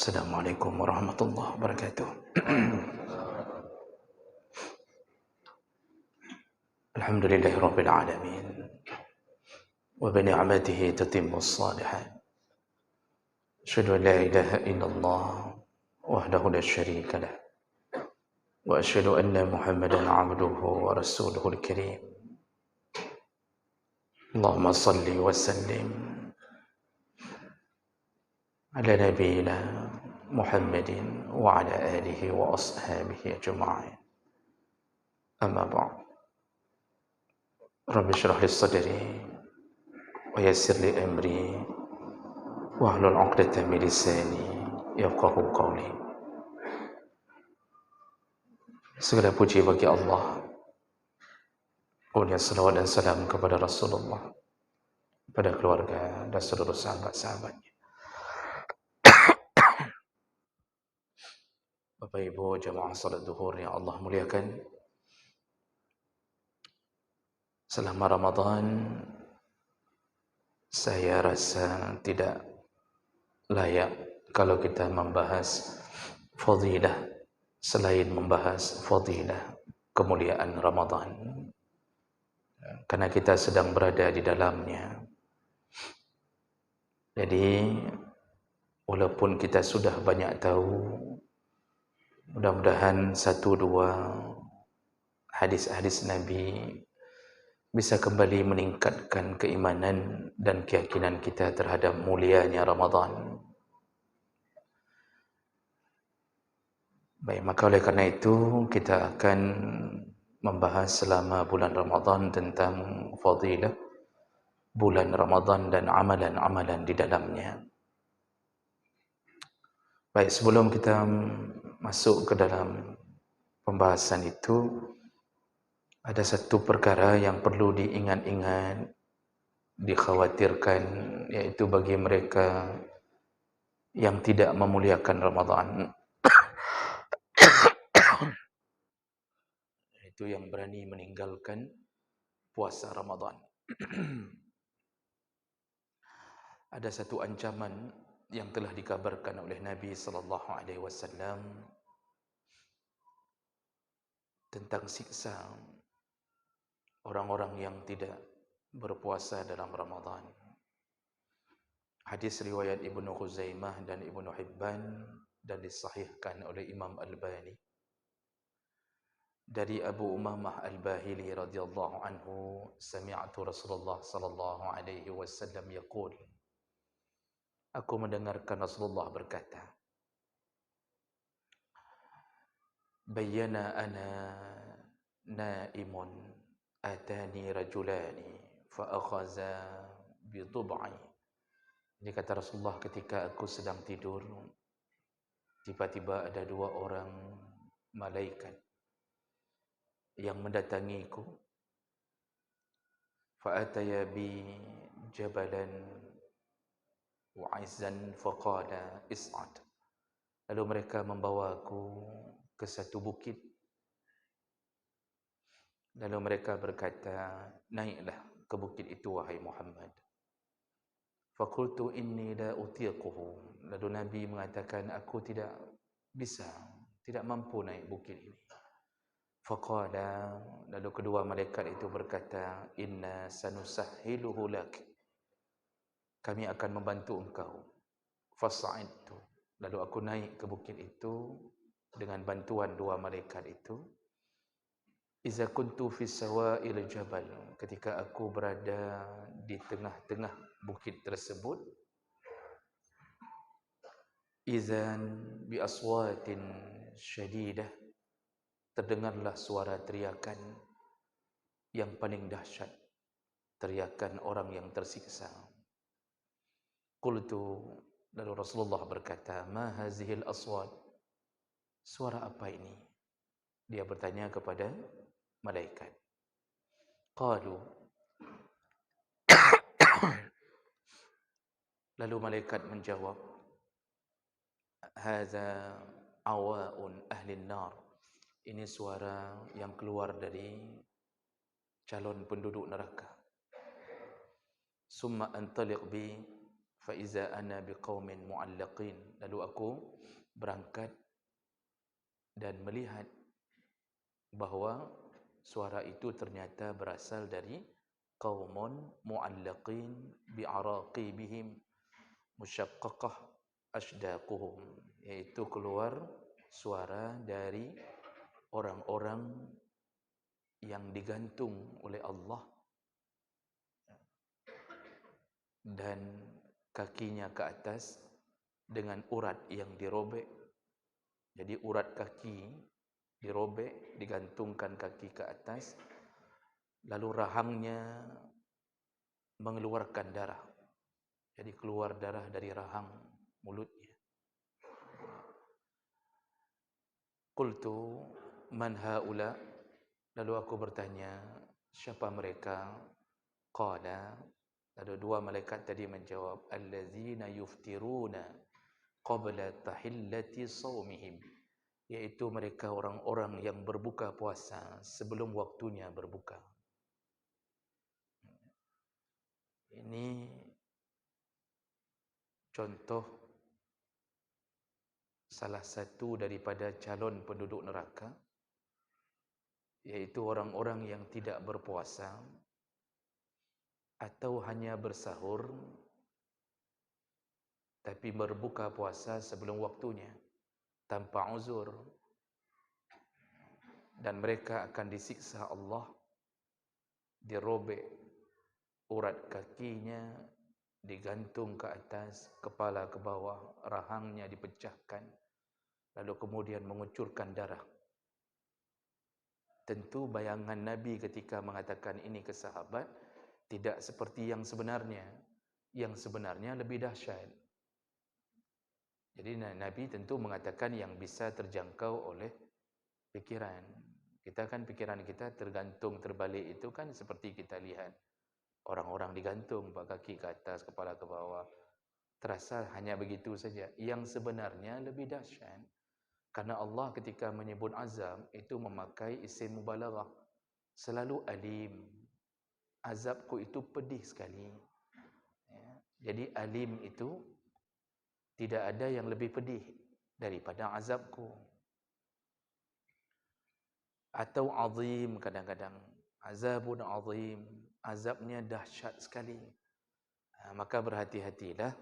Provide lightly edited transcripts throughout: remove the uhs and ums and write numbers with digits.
Assalamualaikum warahmatullahi wabarakatuh. Alhamdulillahirabbil alamin wa bi ni'matihi tatimmus shalihat. Asyhadu an la ilaha illallah wahdahu la syarika lah wa asyhadu anna Muhammadan 'abduhu wa rasuluhul karim. Allahumma shalli wa sallim ala nabiyyina Muhammadin wa ala alihi wa ashabihi ajma'in. Amma ba'd. Rabbi shrah li sadri wa yassir li amri wahlul 'uqdatam min lisani yafqahu qawli. Segala puji bagi Allah. Kemudian salawat dan salam kepada Rasulullah, kepada keluarga dan seluruh sahabat-sahabatnya. Bapak Ibu jamaah salat zuhur yang Allah muliakan, selama Ramadan saya rasa tidak layak kalau kita membahas fadilah selain membahas fadilah kemuliaan Ramadan, karena kita sedang berada di dalamnya. Jadi walaupun kita sudah banyak tahu, mudah-mudahan satu dua hadis-hadis Nabi bisa kembali meningkatkan keimanan dan keyakinan kita terhadap mulianya Ramadan. Baik, maka oleh karena itu kita akan membahas selama bulan Ramadan tentang fadilah bulan Ramadan dan amalan-amalan di dalamnya. Baik, sebelum kita masuk ke dalam pembahasan itu, ada satu perkara yang perlu diingat-ingat, dikhawatirkan, yaitu bagi mereka yang tidak memuliakan Ramadan, itu yang berani meninggalkan puasa Ramadan. Ada satu ancaman yang telah dikabarkan oleh Nabi sallallahu alaihi wasallam tentang siksa orang-orang yang tidak berpuasa dalam Ramadan. Hadis riwayat Ibnu Khuzaimah dan Ibnu Hibban dan disahihkan oleh Imam Albani dari Abu Umamah Al-Bahili radhiyallahu anhu, sami'tu Rasulullah sallallahu alaihi wasallam yaqul, aku mendengarkan Rasulullah berkata, bayyana ana naimun atani rajulani fa akhaza bi dhub'i. Ini kata Rasulullah, ketika aku sedang tidur, tiba-tiba ada dua orang malaikat yang mendatangiku. Fa ataya bi jabalan wa 'izzan faqala is'ad. Lalu mereka membawaku ke satu bukit. Lalu mereka berkata, naiklah ke bukit itu wahai Muhammad. Faqultu inni la utiquhu. Lalu Nabi mengatakan, aku tidak bisa, tidak mampu naik bukit ini. Faqala, lalu kedua malaikat itu berkata, inna sanusahhiluhu lak. Kami akan membantu engkau. Fasa'idtu. Lalu aku naik ke bukit itu dengan bantuan dua malaikat itu. Iza kuntu fi sawa'il jabal. Ketika aku berada di tengah-tengah bukit tersebut, izan bi aswatin syadidah, terdengarlah suara teriakan yang paling dahsyat, teriakan orang yang tersiksa. Qultu, lalu Rasulullah berkata, ma hazihil aswat, suara apa ini? Dia bertanya kepada malaikat. Qalu, lalu malaikat menjawab, hadza awaun ahli nar. Ini suara yang keluar dari calon penduduk neraka. Summa antaliq bi fa iza ana biqaumin mu'allaqin, lalu aku berangkat dan melihat bahawa suara itu ternyata berasal dari qaumun mu'allaqin bi'araqibihim musyaqqaqah asdaquhum, iaitu keluar suara dari orang-orang yang digantung oleh Allah dan kakinya ke atas dengan urat yang dirobek. Jadi urat kaki dirobek, digantungkan kaki ke atas, lalu rahangnya mengeluarkan darah. Jadi keluar darah dari rahang mulutnya. Qultu man haula, lalu aku bertanya, siapa mereka? Qala, lalu dua malaikat tadi menjawab, allazina yuftiruna qabla tahillati shaumihim, yaitu mereka orang-orang yang berbuka puasa sebelum waktunya berbuka. Ini contoh salah satu daripada calon penduduk neraka, yaitu orang-orang yang tidak berpuasa atau hanya bersahur tapi berbuka puasa sebelum waktunya tanpa uzur, dan mereka akan disiksa Allah, dirobek urat kakinya, digantung ke atas, kepala ke bawah, rahangnya dipecahkan, lalu kemudian mengucurkan darah. Tentu bayangan Nabi ketika mengatakan ini ke sahabat tidak seperti yang sebenarnya. Yang sebenarnya lebih dahsyat. Jadi Nabi tentu mengatakan yang bisa terjangkau oleh pikiran. Kita kan pikiran kita tergantung, terbalik itu kan seperti kita lihat orang-orang digantung, kaki ke atas, kepala ke bawah. Terasa hanya begitu saja. Yang sebenarnya lebih dahsyat. Karena Allah ketika menyebut azab itu memakai isim mubalaghah. Selalu alim. Azabku itu pedih sekali. Ya. Jadi alim itu tidak ada yang lebih pedih daripada azabku. Atau azim kadang-kadang. Azabun azim. Azabnya dahsyat sekali. Maka berhati-hatilah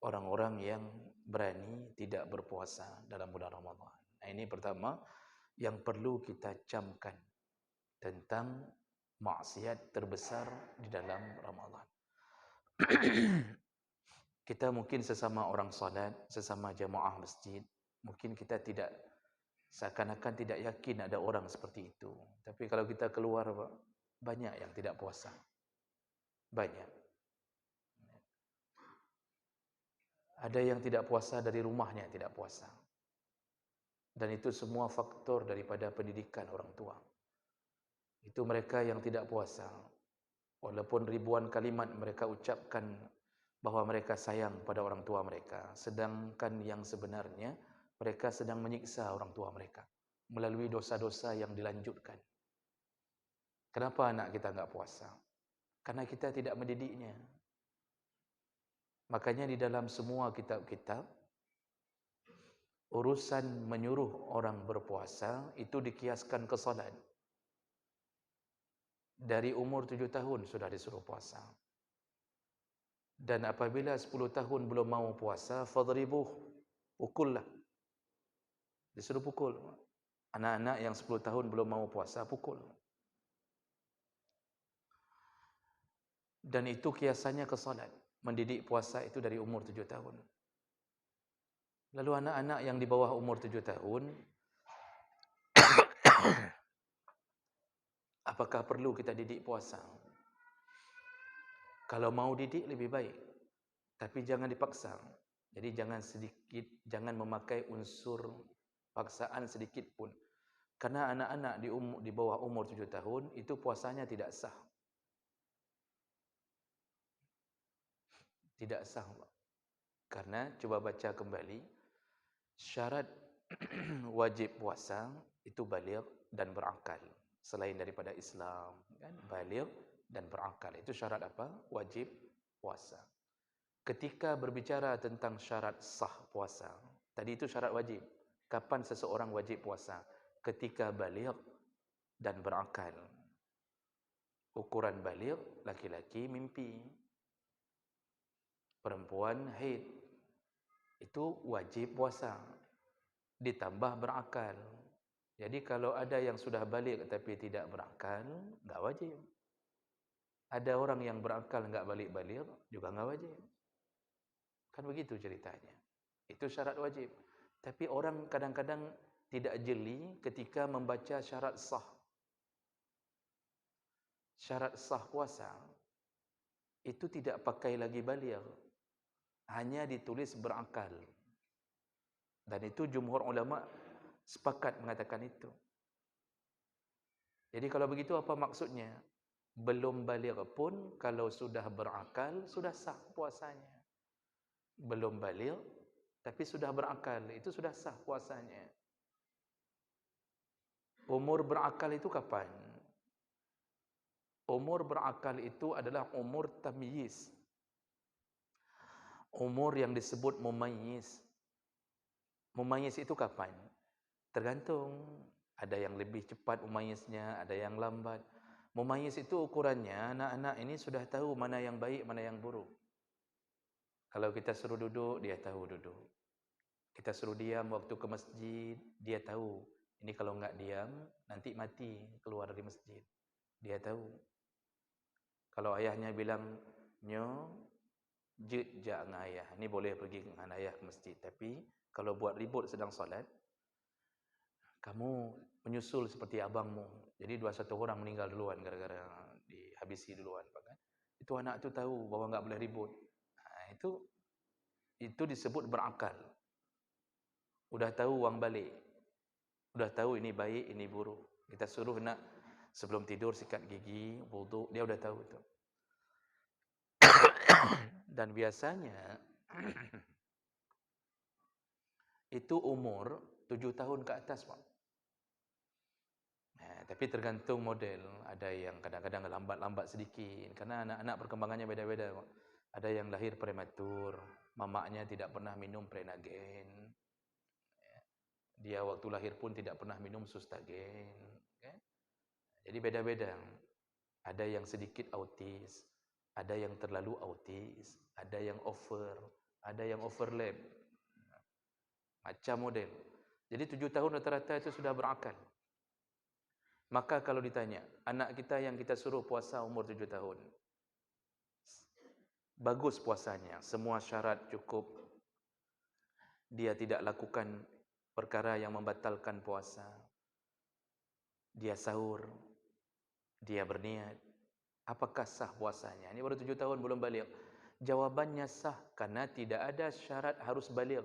orang-orang yang berani tidak berpuasa dalam bulan Ramadan. Ini pertama yang perlu kita camkan tentang maksiat terbesar di dalam Ramadan. Kita mungkin sesama orang salat, sesama jamaah masjid, mungkin kita tidak, seakan-akan tidak yakin ada orang seperti itu. Tapi kalau kita keluar, banyak yang tidak puasa. Banyak. Ada yang tidak puasa dari rumahnya, tidak puasa. Dan itu semua faktor daripada pendidikan orang tua. Itu mereka yang tidak puasa. Walaupun ribuan kalimat mereka ucapkan bahawa mereka sayang pada orang tua mereka, sedangkan yang sebenarnya mereka sedang menyiksa orang tua mereka melalui dosa-dosa yang dilanjutkan. Kenapa anak kita enggak puasa? Karena kita tidak mendidiknya. Makanya di dalam semua kitab-kitab, urusan menyuruh orang berpuasa itu dikiaskan ke salat. Dari umur 7 tahun sudah disuruh puasa. Dan apabila 10 tahun belum mau puasa, fadribuh, pukullah. Disuruh pukul. Anak-anak yang 10 tahun belum mau puasa, pukul. Dan itu kiasannya ke salat. Mendidik puasa itu dari umur 7 tahun. Lalu anak-anak yang di bawah umur 7 tahun, apakah perlu kita didik puasa? Kalau mau didik lebih baik, tapi jangan dipaksa. Jadi jangan memakai unsur paksaan sedikit pun. Karena anak-anak di bawah umur 7 tahun itu puasanya tidak sah. Tidak sah. Karena coba baca kembali, syarat wajib puasa itu baligh dan berakal. Selain daripada Islam, kan, baligh dan berakal. Itu syarat apa? Wajib puasa. Ketika berbicara tentang syarat sah puasa, tadi itu syarat wajib. Kapan seseorang wajib puasa? Ketika baligh dan berakal. Ukuran baligh, laki-laki mimpi, perempuan haid. Itu wajib puasa. Ditambah berakal. Jadi kalau ada yang sudah baligh tapi tidak berakal, enggak wajib. Ada orang yang berakal enggak baligh-baligh, juga enggak wajib. Kan begitu ceritanya. Itu syarat wajib. Tapi orang kadang-kadang tidak jeli ketika membaca syarat sah. Syarat sah puasa itu tidak pakai lagi baligh. Hanya ditulis berakal. Dan itu jumhur ulama sepakat mengatakan itu. Jadi kalau begitu apa maksudnya? Belum baligh pun kalau sudah berakal, sudah sah puasanya. Belum baligh tapi sudah berakal, itu sudah sah puasanya. Umur berakal itu kapan? Umur berakal itu adalah umur tamyiz. Umur yang disebut mumayyiz. Mumayyiz itu kapan? Tergantung. Ada yang lebih cepat mumayyiznya, ada yang lambat. Mumayyiz itu ukurannya, anak-anak ini sudah tahu mana yang baik, mana yang buruk. Kalau kita suruh duduk, dia tahu duduk. Kita suruh diam waktu ke masjid, dia tahu. Ini kalau enggak diam, nanti mati keluar dari masjid. Dia tahu. Kalau ayahnya bilang, "Nyo, jut je dengan ayah." Ini boleh pergi dengan ayah ke masjid. Tapi, kalau buat ribut sedang solat, kamu menyusul seperti abangmu. Jadi 21 orang meninggal duluan gara-gara dihabisi duluan. Kan? Itu anak itu tahu bahawa enggak boleh ribut. Nah, itu disebut berakal. Udah tahu wang balik. Udah tahu ini baik, ini buruk. Kita suruh nak sebelum tidur sikat gigi, wuduk, dia udah tahu itu. Dan biasanya itu umur 7 tahun ke atas, Pak. Nah, tapi tergantung model. Ada yang kadang-kadang lambat-lambat sedikit. Karena anak-anak perkembangannya beda-beda, Pak. Ada yang lahir prematur, mamaknya tidak pernah minum Prenagen. Dia waktu lahir pun tidak pernah minum Sustagen. Okay? Jadi beda-beda. Ada yang sedikit autis, ada yang terlalu autis, ada yang over, ada yang overlap. Macam model. Jadi 7 tahun rata-rata itu sudah berakal. Maka kalau ditanya, anak kita yang kita suruh puasa umur 7 tahun, bagus puasanya, semua syarat cukup, dia tidak lakukan perkara yang membatalkan puasa, dia sahur, dia berniat, apakah sah puasanya? Ini baru 7 tahun belum baligh. Jawabannya sah karena tidak ada syarat harus baligh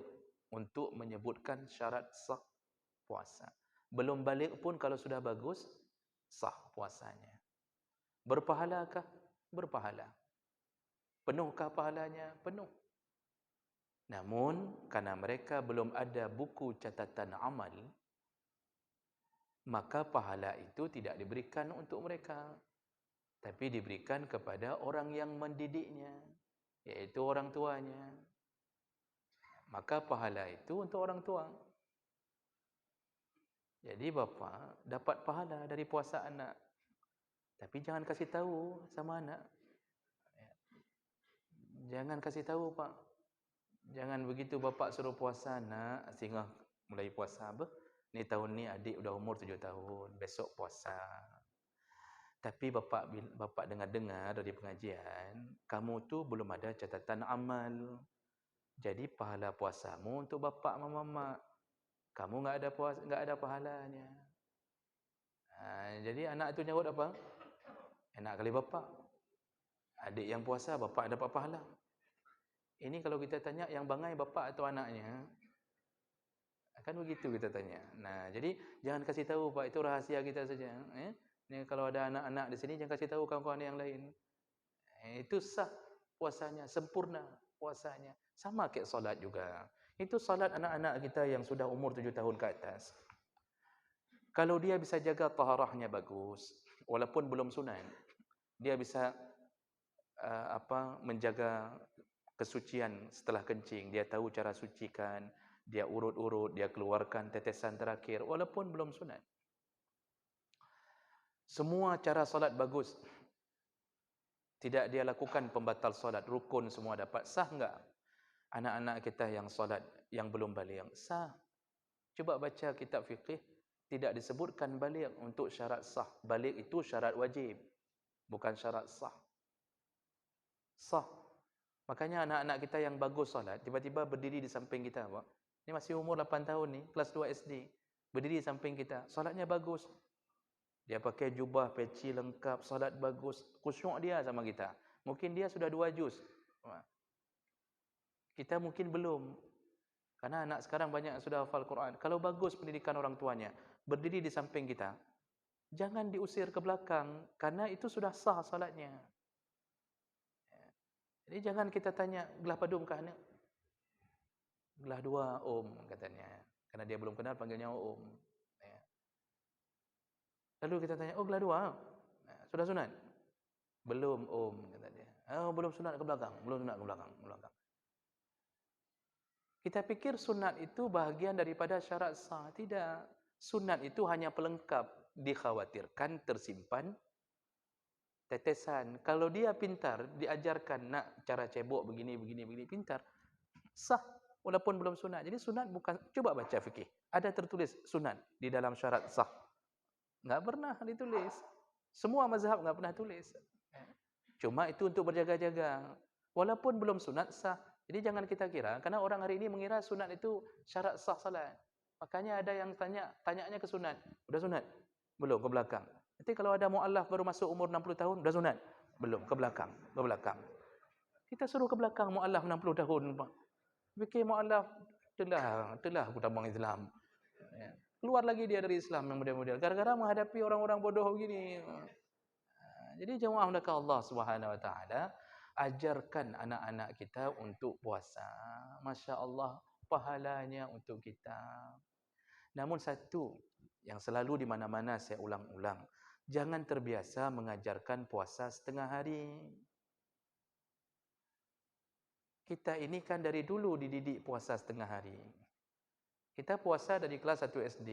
untuk menyebutkan syarat sah puasa. Belum baligh pun kalau sudah bagus, sah puasanya. Berpahalakah? Berpahala. Penuhkah pahalanya? Penuh. Namun, karena mereka belum ada buku catatan amal, maka pahala itu tidak diberikan untuk mereka, tapi diberikan kepada orang yang mendidiknya, yaitu orang tuanya. Maka pahala itu untuk orang tua. Jadi bapa dapat pahala dari puasa anak. Tapi jangan kasih tahu sama anak. Jangan kasih tahu, Pak. Jangan begitu bapak suruh puasa anak, sehingga mulai puasa apa? Ni tahun ni adik udah umur 7 tahun, besok puasa. Tapi bapak dengar-dengar dari pengajian, kamu tu belum ada catatan amal. Jadi pahala puasamu untuk bapak sama mama. Kamu enggak ada pahalanya. Jadi anak itu nyawut apa? Enak kali bapak. Adik yang puasa, bapak dapat pahala. Ini kalau kita tanya yang bangai bapak atau anaknya, kan begitu kita tanya. Nah, jadi jangan kasih tahu, Pak, itu rahasia kita saja. Ini kalau ada anak-anak di sini jangan kasih tahu kawan-kawan yang lain. Itu sah puasanya, sempurna puasanya. Sama kayak salat juga. Itu salat anak-anak kita yang sudah umur 7 tahun ke atas. Kalau dia bisa jaga taharahnya bagus, walaupun belum sunat, dia bisa menjaga kesucian setelah kencing, dia tahu cara sucikan, dia urut-urut, dia keluarkan tetesan terakhir walaupun belum sunat. Semua cara solat bagus. Tidak dia lakukan pembatal solat, rukun semua dapat. Sah enggak anak-anak kita yang solat yang belum baligh? Sah. Coba baca kitab fiqh, tidak disebutkan baligh untuk syarat sah. Baligh itu syarat wajib, bukan syarat sah. Sah. Makanya anak-anak kita yang bagus solat, tiba-tiba berdiri di samping kita, Pak. Ini masih umur 8 tahun ni, kelas 2 SD. Berdiri di samping kita, solatnya bagus. Dia pakai jubah, peci lengkap, solat bagus. Khusyuk dia sama kita. Mungkin dia sudah 2 juz. Kita mungkin belum. Karena anak sekarang banyak yang sudah hafal Quran. Kalau bagus pendidikan orang tuanya, berdiri di samping kita, jangan diusir ke belakang, karena itu sudah sah solatnya. Jadi jangan kita tanya, gelah padum kah anak? Gelah 2 katanya. Karena dia belum kenal panggilnya ya. Lalu kita tanya, oh gelah 2? Sudah sunat? Belum kata dia. Oh belum sunat ke belakang, belum sunat ke belakang. Kita pikir sunat itu bahagian daripada syarat sah. Tidak. Sunat itu hanya pelengkap, dikhawatirkan tersimpan tetesan. Kalau dia pintar, diajarkan nak cara cebok begini, pintar. Sah, walaupun belum sunat. Jadi sunat bukan, coba baca fikih. Ada tertulis sunat di dalam syarat sah. Enggak pernah ditulis. Semua mazhab enggak pernah tulis. Cuma itu untuk berjaga-jaga. Walaupun belum sunat, sah. Jadi jangan kita kira, karena orang hari ini mengira sunat itu syarat sah salat. Makanya ada yang tanyanya ke sunat. Udah sunat? Belum, ke belakang. Nanti kalau ada mu'allaf baru masuk umur 60 tahun, udah sunat? Belum, ke belakang. Kita suruh ke belakang mu'allaf 60 tahun. Fikir mu'allaf, telah aku tambang Islam. Keluar lagi dia dari Islam yang model-model. Gara-gara menghadapi orang-orang bodoh begini. Jadi jemaah mendaka Allah Subhanahu wa taala, ajarkan anak-anak kita untuk puasa. Masya Allah, pahalanya untuk kita. Namun satu yang selalu di mana-mana saya ulang-ulang, jangan terbiasa mengajarkan puasa setengah hari. Kita ini kan dari dulu dididik puasa setengah hari. Kita puasa dari kelas 1 SD.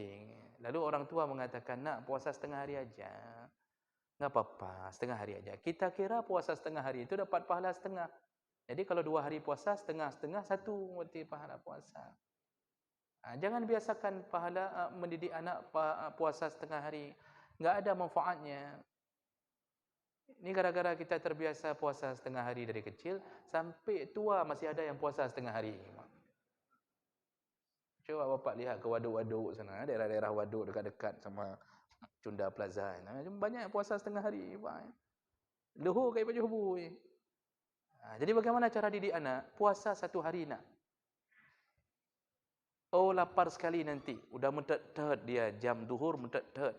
Lalu orang tua mengatakan, nak puasa setengah hari aja. Enggak apa-apa, setengah hari aja. Kita kira puasa setengah hari itu dapat pahala setengah. Jadi kalau 2 hari puasa, setengah-setengah, 1 berarti pahala puasa. Jangan biasakan pahala mendidik anak puasa setengah hari. Enggak ada manfaatnya. Ini gara-gara kita terbiasa puasa setengah hari dari kecil, sampai tua masih ada yang puasa setengah hari. Coba bapak lihat ke waduk-waduk sana, daerah-daerah waduk dekat-dekat sama Cunda Plaza. Banyak yang puasa setengah hari. Luhur kayak baju hubu. Jadi bagaimana cara didik anak? Puasa 1 hari nak. Oh lapar sekali nanti. Udah mentet-tet dia jam duhur mentet-tet.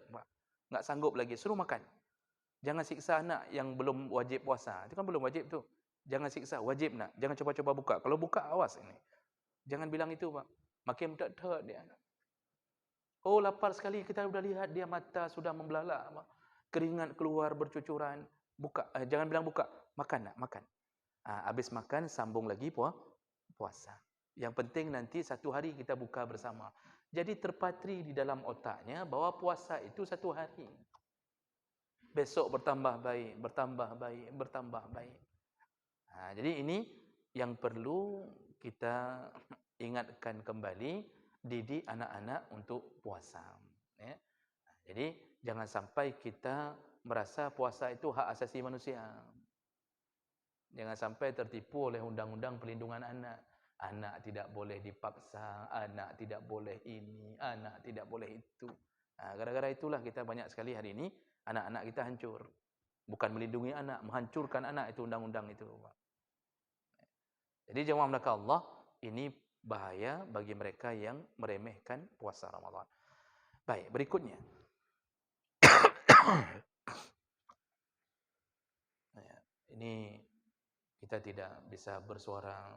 Enggak sanggup lagi, suruh makan. Jangan siksa anak yang belum wajib puasa. Itu kan belum wajib tu. Jangan siksa, wajib nak. Jangan coba-coba buka. Kalau buka awas ini. Jangan bilang itu, Pak. Makin mentet-tet dia. Oh lapar sekali, kita sudah lihat dia mata sudah membelalak, Pak. Keringat keluar bercucuran. Buka, jangan bilang buka. Makan nak, makan. Habis makan sambung lagi puasa. Yang penting nanti 1 hari kita buka bersama. Jadi terpatri di dalam otaknya bahwa puasa itu 1 hari. Besok bertambah baik. Jadi ini yang perlu kita ingatkan kembali, didik anak-anak untuk puasa. Ya. Jadi jangan sampai kita merasa puasa itu hak asasi manusia. Jangan sampai tertipu oleh undang-undang pelindungan anak. Anak tidak boleh dipaksa, anak tidak boleh ini, anak tidak boleh itu. Gara-gara itulah kita banyak sekali hari ini anak-anak kita hancur. Bukan melindungi anak, menghancurkan anak itu undang-undang itu. Jadi jemaah mendaka Allah, ini bahaya bagi mereka yang meremehkan puasa Ramadan. Baik, berikutnya. Ini kita tidak bisa bersuara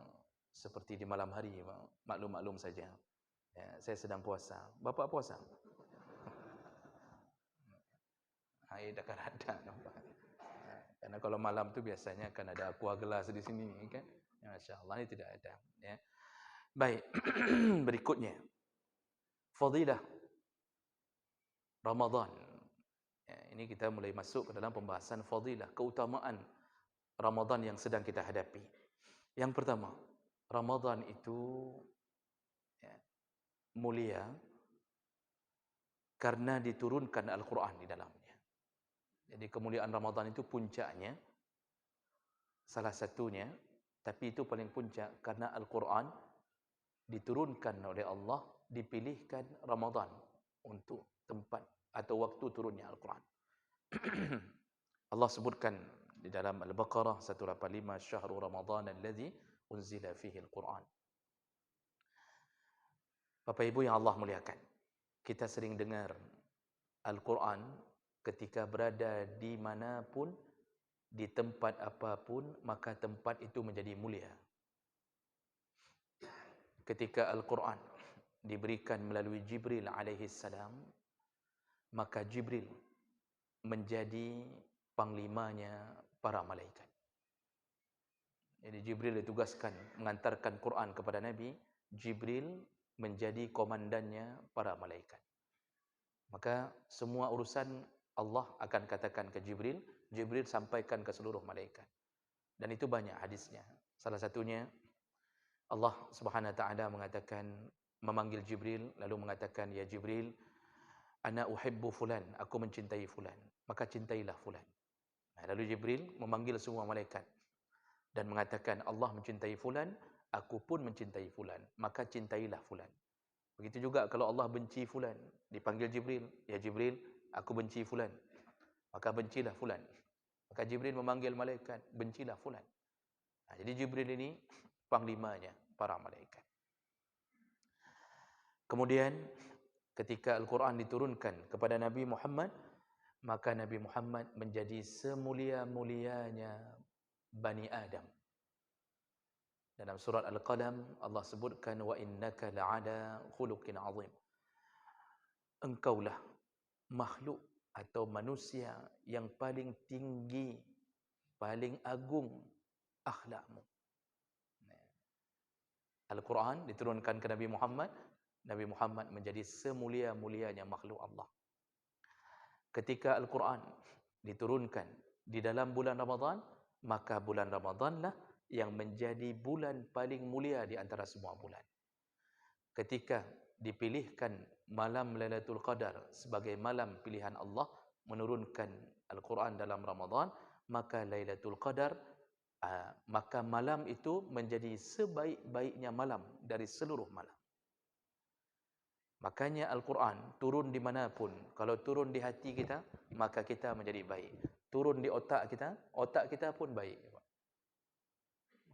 seperti di malam hari, maklum-maklum saja. Ya, saya sedang puasa. Bapak puasa? Dah kan ada nampak. Karena kalau malam tu biasanya kan ada aqua gelas di sini kan. Masya-Allah, ini tidak ada, ya. Baik, berikutnya fadilah Ramadan. Ya, ini kita mulai masuk ke dalam pembahasan fadilah, keutamaan Ramadan yang sedang kita hadapi. Yang pertama, Ramadan itu ya, mulia karena diturunkan Al-Quran di dalamnya. Jadi kemuliaan Ramadan itu puncaknya, salah satunya, tapi itu paling puncak karena Al-Quran diturunkan oleh Allah, dipilihkan Ramadan untuk tempat atau waktu turunnya Al-Quran. Allah sebutkan di dalam Al-Baqarah 185, Syahrul Ramadan alladzi unzila fihi Al-Quran. Bapak Ibu yang Allah muliakan, kita sering dengar Al-Quran ketika berada di manapun, di tempat apapun, maka tempat itu menjadi mulia. Ketika Al-Quran diberikan melalui Jibril alaihi salam, maka Jibril menjadi panglimanya para malaikat. Jadi Jibril ditugaskan mengantarkan Quran kepada Nabi, Jibril menjadi komandannya para malaikat. Maka semua urusan Allah akan katakan ke Jibril, Jibril sampaikan ke seluruh malaikat. Dan itu banyak hadisnya. Salah satunya Allah Subhanahu wa taala mengatakan, memanggil Jibril lalu mengatakan, ya Jibril, ana uhibbu fulan, aku mencintai fulan, maka cintailah fulan. Lalu Jibril memanggil semua malaikat dan mengatakan, Allah mencintai fulan, aku pun mencintai fulan, maka cintailah fulan. Begitu juga kalau Allah benci fulan, dipanggil Jibril, ya Jibril, aku benci fulan, maka bencilah fulan. Maka Jibril memanggil malaikat, bencilah fulan. Jadi Jibril ini panglimanya para malaikat. Kemudian ketika Al-Quran diturunkan kepada Nabi Muhammad, maka Nabi Muhammad menjadi semulia-mulianya Bani Adam. Dalam surat Al-Qalam Allah sebutkan, wa innaka la'ala khuluqin azim. Engkaulah makhluk atau manusia yang paling tinggi, paling agung akhlakmu. Al-Quran diturunkan ke Nabi Muhammad, Nabi Muhammad menjadi semulia-mulianya makhluk Allah. Ketika Al-Quran diturunkan di dalam bulan Ramadan, maka bulan Ramadanlah yang menjadi bulan paling mulia di antara semua bulan. Ketika dipilihkan malam Lailatul Qadar sebagai malam pilihan Allah menurunkan Al-Quran dalam Ramadan, maka Lailatul Qadar, maka malam itu menjadi sebaik-baiknya malam dari seluruh malam. Makanya Al-Quran turun di manapun, kalau turun di hati kita, maka kita menjadi baik. Turun di otak kita pun baik.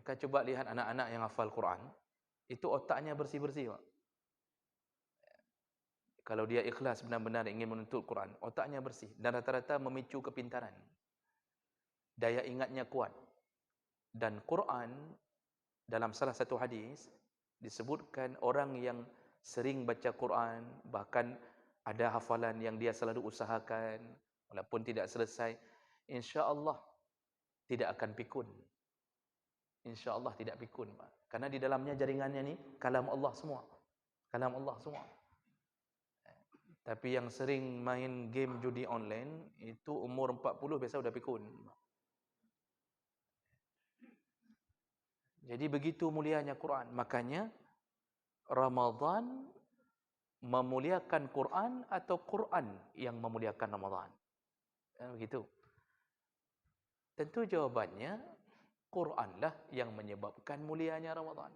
Maka coba lihat anak-anak yang hafal Quran, itu otaknya bersih-bersih, Pak. Kalau dia ikhlas benar-benar ingin menuntut Quran, otaknya bersih dan rata-rata memicu kepintaran. Daya ingatnya kuat. Dan Quran dalam salah satu hadis disebutkan orang yang sering baca Quran, bahkan ada hafalan yang dia selalu usahakan walaupun tidak selesai, insya-Allah tidak akan pikun. InsyaAllah tidak pikun, Pak. Karena di dalamnya jaringannya ni kalam Allah semua. Kalam Allah semua. Tapi yang sering main game judi online, itu umur 40 biasa sudah pikun. Jadi begitu mulianya Quran. Makanya Ramadan memuliakan Quran atau Quran yang memuliakan Ramadan? Begitu. Tentu jawabannya, Quranlah yang menyebabkan mulianya Ramadan.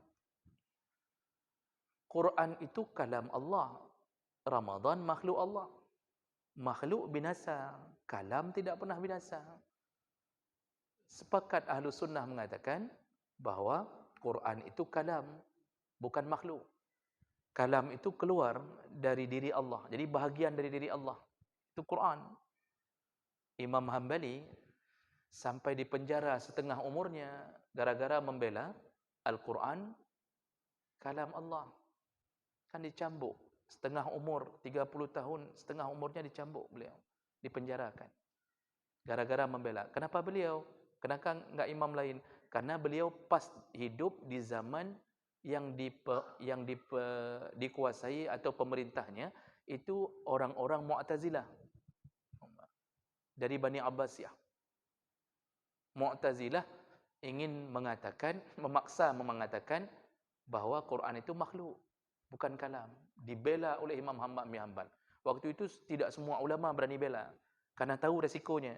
Quran itu kalam Allah. Ramadan makhluk Allah. Makhluk binasa, kalam tidak pernah binasa. Sepakat Ahlu Sunnah mengatakan bahawa Quran itu kalam, bukan makhluk. Kalam itu keluar dari diri Allah. Jadi bahagian dari diri Allah. Itu Quran. Imam Hambali sampai di penjara setengah umurnya gara-gara membela Al-Quran kalam Allah. Kan dicambuk. Setengah umur, 30 tahun, setengah umurnya dicambuk beliau. Dipenjarakan. Gara-gara membela. Kenapa beliau? Kenapa enggak imam lain? Karena beliau pas hidup di zaman yang dikuasai atau pemerintahnya itu orang-orang Mu'tazilah dari Bani Abbasiyah. Mu'tazilah ingin memaksa mengatakan bahawa Quran itu makhluk, bukan kalam. Dibela oleh Imam Ahmad bin Hanbal. Waktu itu tidak semua ulama berani bela karena tahu resikonya.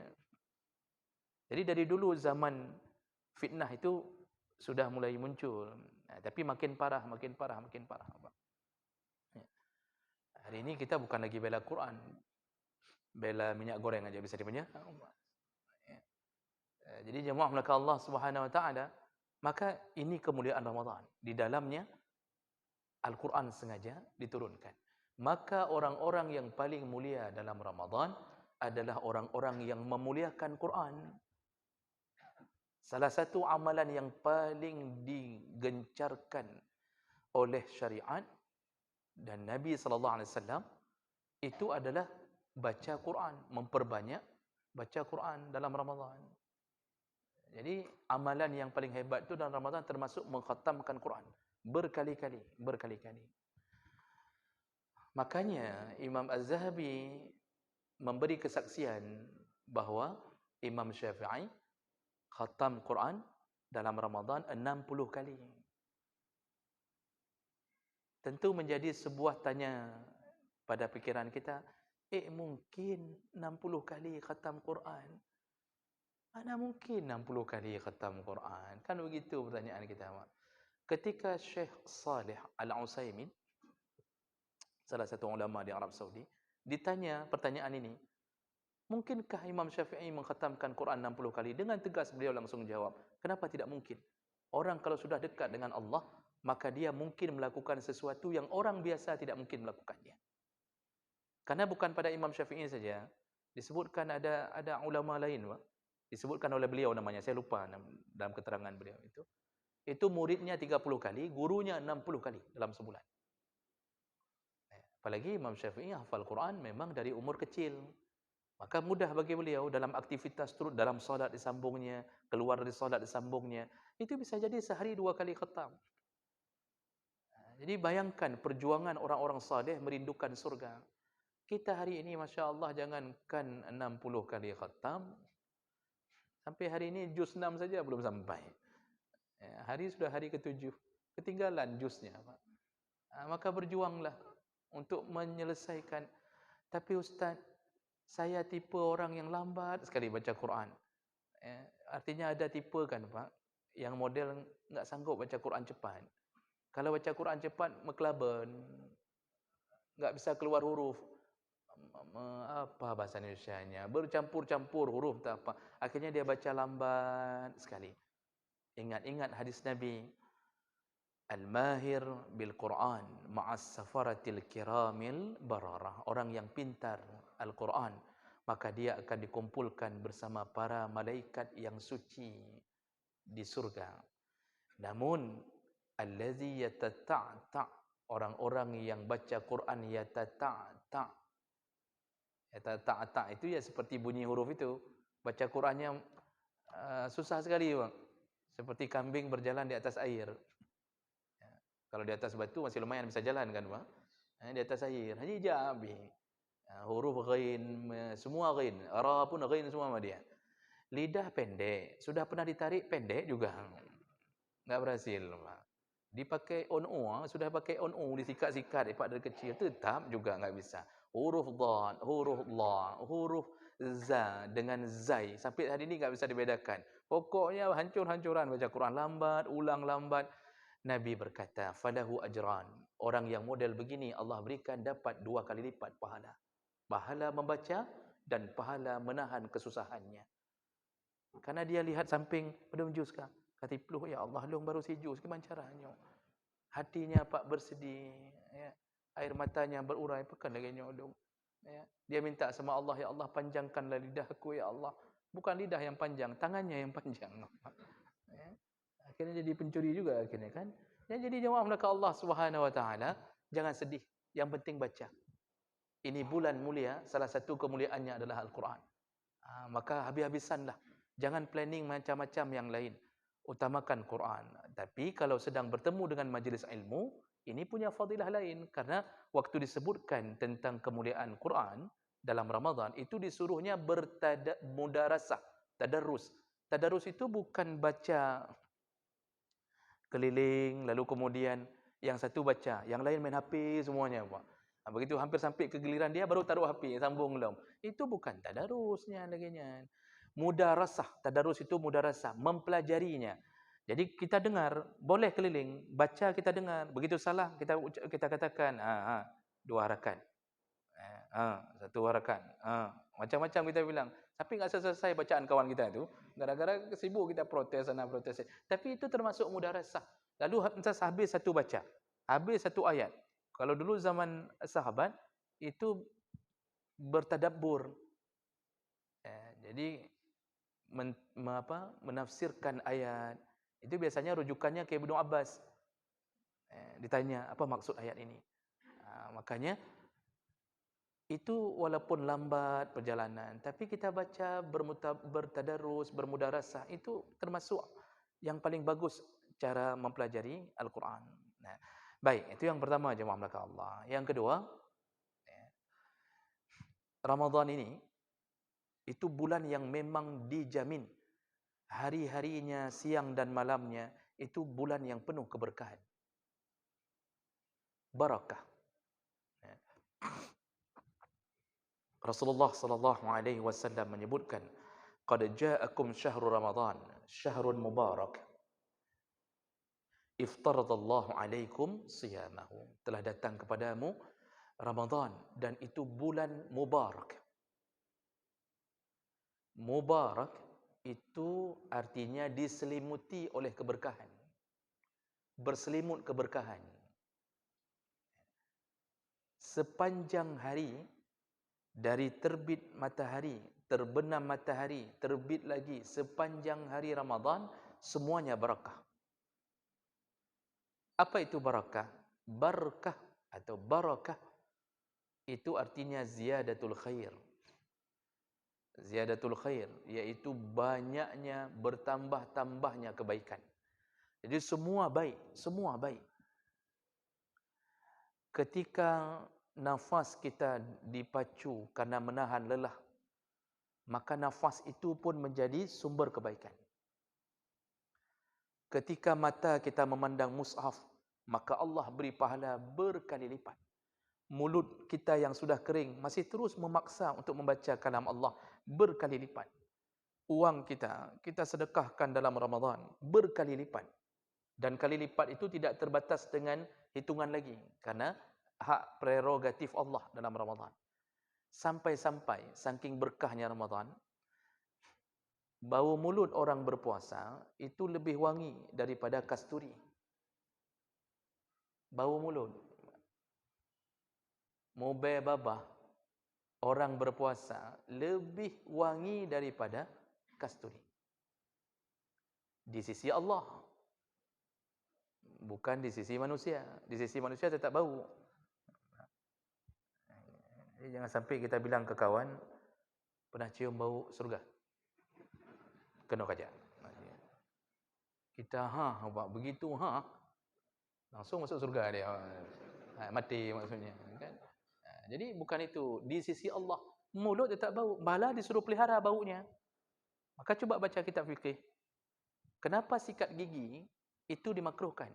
Jadi dari dulu zaman fitnah itu sudah mulai muncul. Tapi makin parah. Ya. Hari ini kita bukan lagi bela Quran, bela minyak goreng aja bisa dipunya. Ya. Jadi jemaah melakukan Allah Subhanahu Wa Taala, maka ini kemuliaan Ramadan. Di dalamnya Al-Quran sengaja diturunkan. Maka orang-orang yang paling mulia dalam Ramadan adalah orang-orang yang memuliakan Quran. Salah satu amalan yang paling digencarkan oleh syariat dan Nabi SAW itu adalah baca Quran, memperbanyak baca Quran dalam Ramadan. Jadi amalan yang paling hebat itu dalam Ramadan termasuk mengkhatamkan Quran berkali-kali. Makanya Imam Az-Zahabi memberi kesaksian bahawa Imam Syafi'i khatam Quran dalam Ramadan 60 kali. Tentu menjadi sebuah tanya pada fikiran kita, mungkin 60 kali khatam Quran? Mana mungkin 60 kali khatam Quran? Kan begitu pertanyaan kita. Ketika Syekh Salih Al-Utsaimin, salah satu ulama di Arab Saudi, ditanya pertanyaan ini, mungkinkah Imam Syafi'i mengkhatamkan Quran 60 kali? Dengan tegas beliau langsung jawab, kenapa tidak mungkin? Orang kalau sudah dekat dengan Allah, maka dia mungkin melakukan sesuatu yang orang biasa tidak mungkin melakukannya. Karena bukan pada Imam Syafi'i saja, disebutkan ada ulama lain, disebutkan oleh beliau namanya, saya lupa dalam keterangan beliau itu. Itu muridnya 30 kali, gurunya 60 kali dalam sebulan. Apalagi Imam Syafi'i hafal Quran memang dari umur kecil. Maka mudah bagi beliau dalam aktivitas turut dalam solat disambungnya, keluar dari solat disambungnya. Itu bisa jadi sehari 2 kali khatam. Jadi bayangkan perjuangan orang-orang saleh merindukan surga. Kita hari ini Masya Allah jangankan 60 kali khatam, sampai hari ini juz 6 saja belum sampai. Hari sudah hari ke-7, ketinggalan juznya. Maka berjuanglah untuk menyelesaikan. Tapi Ustaz, saya tipe orang yang lambat sekali baca Quran. Artinya ada tipe kan Pak, yang model enggak sanggup baca Quran cepat. Kalau baca Quran cepat, mekelaben. Enggak bisa keluar huruf. Apa bahasa Indonesianya? Bercampur-campur huruf tak apa. Akhirnya dia baca lambat sekali. Ingat-ingat hadis Nabi, Al-mahir bil-Quran ma'as safaratil kiramil bararah. Orang yang pintar Al-Quran, maka dia akan dikumpulkan bersama para malaikat yang suci di surga. Namun allazi yatata'ta', orang-orang yang baca Quran yatata'ta'. Yatata'ta' itu ya seperti bunyi huruf itu. Baca Qurannya susah sekali, Bang. Seperti kambing berjalan di atas air. Kalau di atas batu masih lumayan bisa jalan kan, Bang? Di atas air, hanya jabi. Huruf ghain, semua ghain. Ra pun ghain semua sama dia. Lidah pendek, sudah pernah ditarik pendek juga. Enggak berhasil, Bang. Dipakai on-u, sudah pakai on-u, disikat-sikat dari kecil, tetap juga enggak bisa. Huruf dhad, huruf la, huruf za dengan zai, sampai hari ini enggak bisa dibedakan. Pokoknya hancur-hancuran baca Quran lambat, ulang lambat. Nabi berkata, falahu ajran. Orang yang model begini Allah berikan dapat 2 kali lipat pahala. Pahala membaca dan pahala menahan kesusahannya. Karena dia lihat samping belum juz kah? Kata peluh, ya Allah, long baru si juz, gimana caranya? Hatinya Pak bersedih, ya. Air matanya berurai, pekan lagi nyodong. Ya. Dia minta sama Allah, ya Allah panjangkanlah lidahku, ya Allah. Bukan lidah yang panjang, tangannya yang panjang. Ya. Akhirnya jadi pencuri juga akhirnya kan. Ya, jadi jemaah melakukan Allah Subhanahu Wa Taala, jangan sedih. Yang penting baca. Ini bulan mulia, salah satu kemuliaannya adalah Al-Quran. Maka habis-habisanlah. Jangan planning macam-macam yang lain. utamakan Quran. Tapi kalau sedang bertemu dengan majlis ilmu, ini punya fadilah lain. Karena waktu disebutkan tentang kemuliaan Quran dalam Ramadan, itu disuruhnya mudarasah, tadarrus. Tadarrus itu bukan baca keliling, lalu kemudian yang satu baca, yang lain main HP semuanya. Pak. Begitu hampir sampai ke giliran dia, baru taruh HP, sambung belum. Itu bukan tadarusnya laginya. Mudarasah, tadarus itu mudarasah, mempelajarinya. Jadi kita dengar, boleh keliling, baca kita dengar. Begitu salah, kita katakan, dua harakat. Satu harakat. Macam-macam kita bilang. Tapi enggak selesai bacaan kawan kita itu. Gara-gara sibuk kita protes sana protes. Tapi itu termasuk mudarasah. Lalu entah habis satu baca. Habis satu ayat. Kalau dulu zaman sahabat itu bertadabbur. Jadi menafsirkan ayat. Itu biasanya rujukannya ke Ibnu Abbas. Ditanya apa maksud ayat ini. Makanya itu walaupun lambat perjalanan, tapi kita baca bertadarus, bermudarasah, itu termasuk yang paling bagus cara mempelajari Al-Quran. Nah, baik, itu yang pertama jemaah belaka Allah. Yang kedua, Ramadan ini, itu bulan yang memang dijamin. Hari-harinya, siang dan malamnya, itu bulan yang penuh keberkahan. Barakah. Rasulullah sallallahu alaihi wasallam menyebutkan, "Qad ja'akum syahrul Ramadan, syahrun mubarak. Iftaradallahu alaikum siyamahu." Telah datang kepadamu Ramadan dan itu bulan mubarak. Mubarak itu artinya diselimuti oleh keberkahan. Berselimut keberkahan. Sepanjang hari dari terbit matahari, terbenam matahari, terbit lagi sepanjang hari Ramadan, semuanya barakah. Apa itu barakah? Barakah atau barakah itu artinya ziyadatul khair. Ziyadatul khair, iaitu banyaknya, bertambah-tambahnya kebaikan. Jadi semua baik, semua baik. Ketika nafas kita dipacu karena menahan lelah, maka nafas itu pun menjadi sumber kebaikan. Ketika mata kita memandang mushaf, maka Allah beri pahala berkali lipat. Mulut kita yang sudah kering masih terus memaksa untuk membaca kalam Allah berkali lipat. Uang kita sedekahkan dalam Ramadan berkali lipat. Dan kali lipat itu tidak terbatas dengan hitungan lagi. Karena hak prerogatif Allah dalam Ramadan. Sampai-sampai, saking berkahnya Ramadan, bau mulut orang berpuasa itu lebih wangi daripada kasturi. Bau mulut. Mobil babah, orang berpuasa lebih wangi daripada kasturi. Di sisi Allah. Bukan di sisi manusia. Di sisi manusia tetap bau. Jadi jangan sampai kita bilang ke kawan, pernah cium bau surga? Kena kaca. Kita buat begitu langsung masuk surga dia. Mati maksudnya. Kan? Jadi bukan itu. Di sisi Allah, mulut tetap bau. Malah disuruh pelihara baunya. Maka coba baca kitab fikih. Kenapa sikat gigi itu dimakruhkan?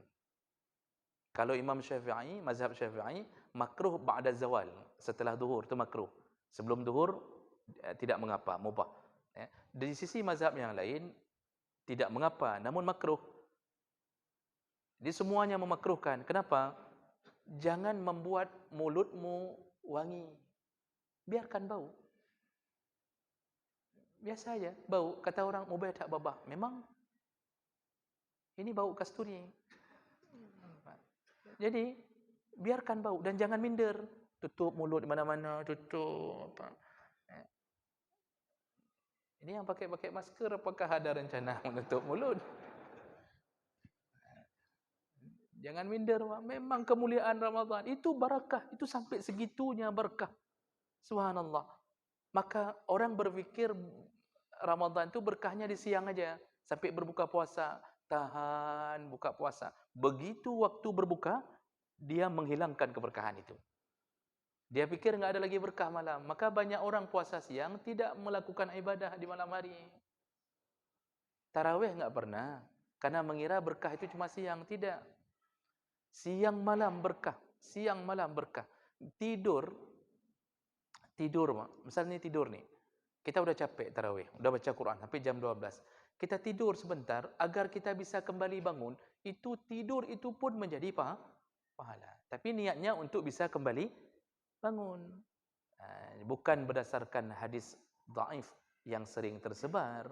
Kalau Imam Syafi'i, mazhab Syafi'i, makruh ba'da zawal. Setelah duhur, itu makruh. Sebelum duhur, tidak mengapa, mubah. Dari sisi mazhab yang lain, tidak mengapa, namun makruh. Jadi semuanya memakruhkan. Kenapa? Jangan membuat mulutmu wangi. Biarkan bau. Biasa aja, bau. Kata orang, mubai tak babah. Memang, ini bau kasturi. Jadi, biarkan bau. Dan jangan minder. Tutup mulut di mana-mana, tutup. Ini yang pakai masker, apakah ada rencana menutup mulut? Jangan minder. Memang kemuliaan Ramadan. Itu barakah. Itu sampai segitunya barakah. Subhanallah. Maka orang berfikir Ramadan itu berkahnya di siang aja. Sampai berbuka puasa. tahan buka puasa. Begitu waktu berbuka, dia menghilangkan keberkahan itu. Dia pikir enggak ada lagi berkah malam. Maka banyak orang puasa siang tidak melakukan ibadah di malam hari. Tarawih enggak pernah. Karena mengira berkah itu cuma siang. Tidak. Siang malam berkah. Siang malam berkah. Tidur. Misalnya tidur nih. Kita udah capek tarawih. Udah baca Quran sampai jam 12. Kita tidur sebentar agar kita bisa kembali bangun. Itu tidur itu pun menjadi pahala. Tapi niatnya untuk bisa kembali bangun. Bukan berdasarkan hadis dhaif yang sering tersebar.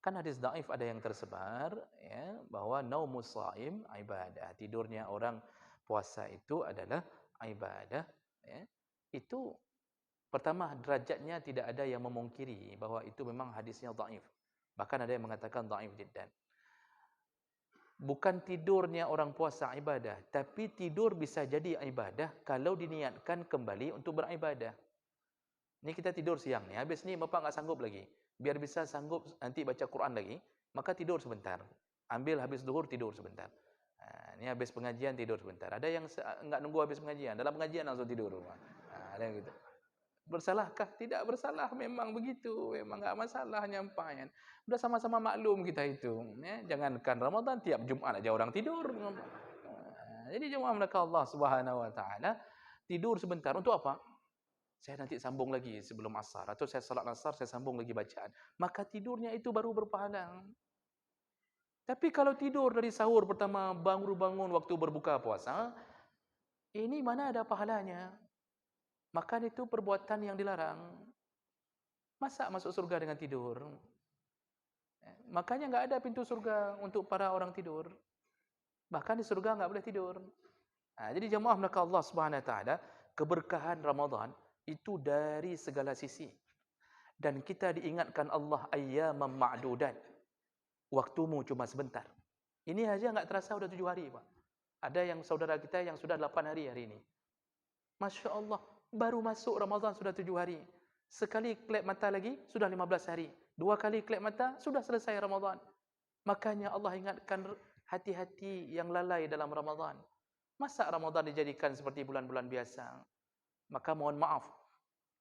Kan hadis dhaif ada yang tersebar ya, bahwa naumus shaim ibadah. Tidurnya orang puasa itu adalah ibadah ya. Itu pertama derajatnya tidak ada yang memungkiri bahwa itu memang hadisnya dhaif. Bahkan ada yang mengatakan dhaif jiddan. Bukan tidurnya orang puasa ibadah, tapi tidur bisa jadi ibadah kalau diniatkan kembali untuk beribadah. Ni kita tidur siang ni, habis ni bapak enggak sanggup lagi. Biar bisa sanggup nanti baca Quran lagi, maka tidur sebentar. Ambil habis zuhur tidur sebentar. Ni habis pengajian tidur sebentar. Ada yang enggak nunggu habis pengajian, dalam pengajian langsung tidur. Ada yang gitu. Bersalahkah? Tidak bersalah, memang begitu. Memang enggak masalah nyampaian. Sudah sama-sama maklum kita itu. Ya, jangankan Ramadan, tiap Jumat aja orang tidur. Jadi jemaah melakukan Allah Subhanahu Wa Taala, tidur sebentar untuk apa? Saya nanti sambung lagi sebelum asar, atau saya salat asar, saya sambung lagi bacaan. Maka tidurnya itu baru berpahala. Tapi kalau tidur dari sahur pertama bangun waktu berbuka puasa, ini mana ada pahalanya? Makan itu perbuatan yang dilarang. Masa masuk surga dengan tidur? Makanya enggak ada pintu surga untuk para orang tidur. Bahkan di surga enggak boleh tidur. Jadi jemaah melakukan Allah Subhanahu Wa Taala, keberkahan Ramadan itu dari segala sisi. Dan kita diingatkan Allah ayyaman ma'dudat. Waktumu cuma sebentar. Ini aja enggak terasa sudah 7 hari, Pak. Ada yang saudara kita yang sudah 8 hari ini. Masya Allah, baru masuk Ramadan sudah 7 hari. Sekali kelip mata lagi, sudah 15 hari. 2 kali kelip mata, sudah selesai Ramadan. Makanya Allah ingatkan hati-hati yang lalai dalam Ramadan. Masa Ramadan dijadikan seperti bulan-bulan biasa? Maka mohon maaf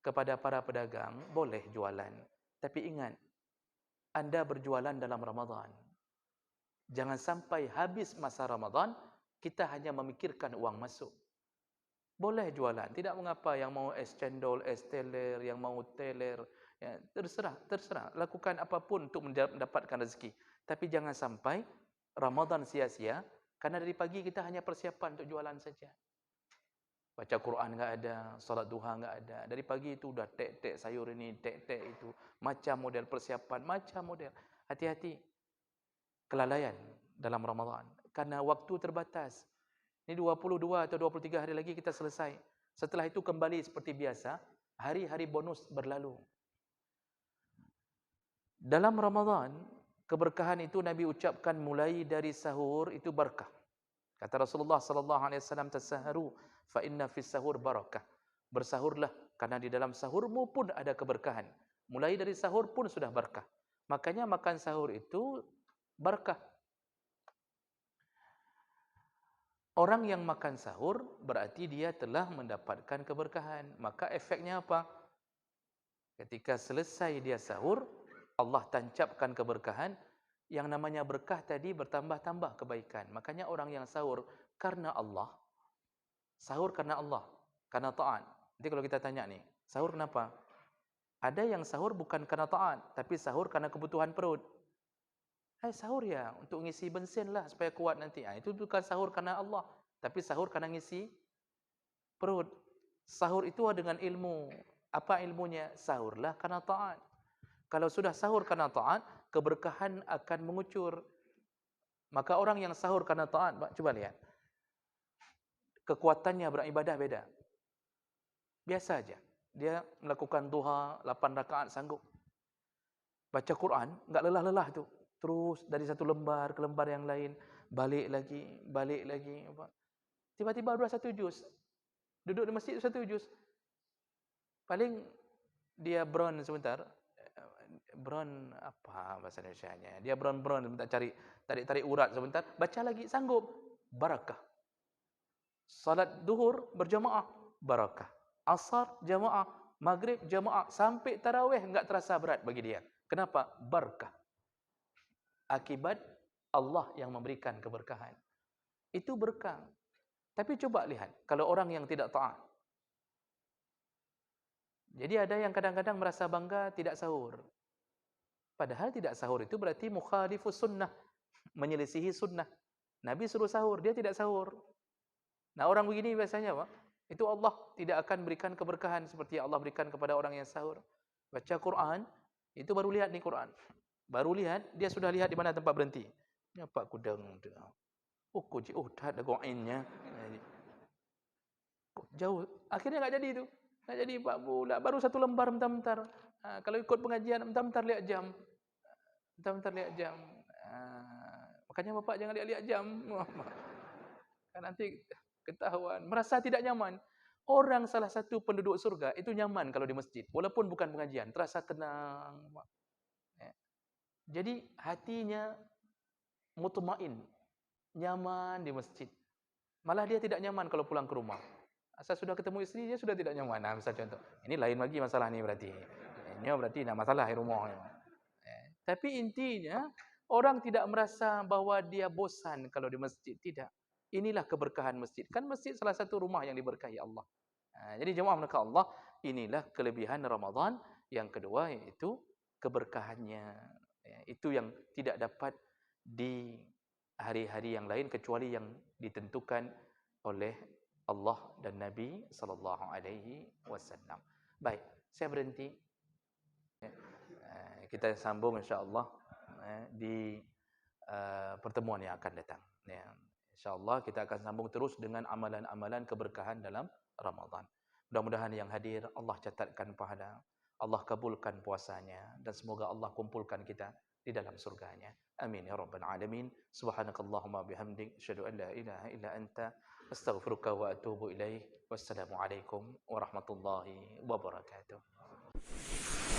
kepada para pedagang, boleh jualan. Tapi ingat, Anda berjualan dalam Ramadan. Jangan sampai habis masa Ramadan, kita hanya memikirkan uang masuk. Boleh jualan, tidak mengapa. Yang mau es cendol, es teler, yang mau teler, ya, terserah. Lakukan apapun untuk mendapatkan rezeki. Tapi jangan sampai Ramadan sia-sia, karena dari pagi kita hanya persiapan untuk jualan saja. Baca Quran enggak ada, salat duha enggak ada. Dari pagi itu udah tek-tek sayur ini, tek-tek itu. Macam model persiapan, macam model. Hati-hati. Kelalaian dalam Ramadan. Karena waktu terbatas. Ini 22 atau 23 hari lagi kita selesai. Setelah itu kembali seperti biasa, hari-hari bonus berlalu. Dalam Ramadan, keberkahan itu Nabi ucapkan mulai dari sahur itu berkah. Kata Rasulullah sallallahu alaihi wasallam, "Tasaharu fa inna fis sahur barakah." Bersahurlah karena di dalam sahurmu pun ada keberkahan. Mulai dari sahur pun sudah berkah. Makanya makan sahur itu berkah. Orang yang makan sahur berarti dia telah mendapatkan keberkahan. Maka efeknya apa? Ketika selesai dia sahur, Allah tancapkan keberkahan. Yang namanya berkah tadi bertambah-tambah kebaikan. Makanya orang yang sahur karena Allah, sahur karena Allah, karena taat. Nanti kalau kita tanya nih, sahur kenapa? Ada yang sahur bukan karena taat, tapi sahur karena kebutuhan perut. Sahur ya, untuk ngisi bensin lah supaya kuat nanti. Itu bukan sahur karena Allah, tapi sahur karena ngisi perut. Sahur itu dengan ilmu. Apa ilmunya? Sahurlah karena taat. Kalau sudah sahur karena taat, keberkahan akan mengucur. Maka orang yang sahur karena taat, coba lihat. Kekuatannya beribadah beda. Biasa aja. Dia melakukan duha 8 rakaat sanggup. Baca Quran, enggak lelah-lelah tu. Terus dari satu lembar ke lembar yang lain, balik lagi. Tiba-tiba dua satu juz. Duduk di masjid satu juz. Paling dia brown sebentar, Bron apa bahasa Indonesianya? Dia bron-bron minta cari tarik-tarik urat sebentar, baca lagi sanggup. Barakah. Salat duhur berjamaah, barakah. Asar jamaah, maghrib jamaah, sampai tarawih enggak terasa berat bagi dia. Kenapa? Barakah. Akibat Allah yang memberikan keberkahan. Itu berkah. Tapi coba lihat, kalau orang yang tidak taat. Jadi ada yang kadang-kadang merasa bangga tidak sahur. Padahal tidak sahur itu berarti mukhalifus sunnah, menyelisihi sunnah. Nabi suruh sahur, dia tidak sahur. Nah, orang begini biasanya, Pak, itu Allah tidak akan berikan keberkahan seperti Allah berikan kepada orang yang sahur. Baca Quran, itu baru lihat nih Quran. Baru lihat, dia sudah lihat di mana tempat berhenti. Ini apa kudang tu. Oh, kuji, oh, tak ada go'innya. Jauh. Akhirnya enggak jadi itu. Enggak jadi Pak pula. Baru satu lembar bentar-bentar. Kalau ikut pengajian bentar-bentar lihat jam. Bentar-bentar lihat jam. Makanya Bapak jangan lihat-lihat jam. Kan nanti ketahuan. Merasa tidak nyaman. Orang salah satu penduduk surga itu nyaman kalau di masjid. Walaupun bukan pengajian. Terasa tenang. Jadi hatinya mutmain. Nyaman di masjid. Malah dia tidak nyaman kalau pulang ke rumah. Asal sudah ketemu istri, dia sudah tidak nyaman. Nah, misal contoh. Ini lain lagi masalah ni berarti. Ini berarti tidak masalah di rumah. Tapi intinya, orang tidak merasa bahwa dia bosan kalau di masjid. Tidak. Inilah keberkahan masjid. Kan masjid salah satu rumah yang diberkahi Allah. Jadi jemaah mereka Allah, inilah kelebihan Ramadan. Yang kedua yaitu keberkahannya. Itu yang tidak dapat di hari-hari yang lain kecuali yang ditentukan oleh Allah dan Nabi sallallahu alaihi wasallam. Baik, saya berhenti. Kita sambung insya-Allah di pertemuan yang akan datang. Insya-Allah kita akan sambung terus dengan amalan-amalan keberkahan dalam Ramadan. Mudah-mudahan yang hadir Allah catatkan pahala, Allah kabulkan puasanya dan semoga Allah kumpulkan kita di dalam surganya. Amin ya rabbal alamin. Subhanakallahumma bihamdik asyhadu an la ilaha illa anta astaghfiruka wa atubu ilaik. Wassalamualaikum warahmatullahi wabarakatuh.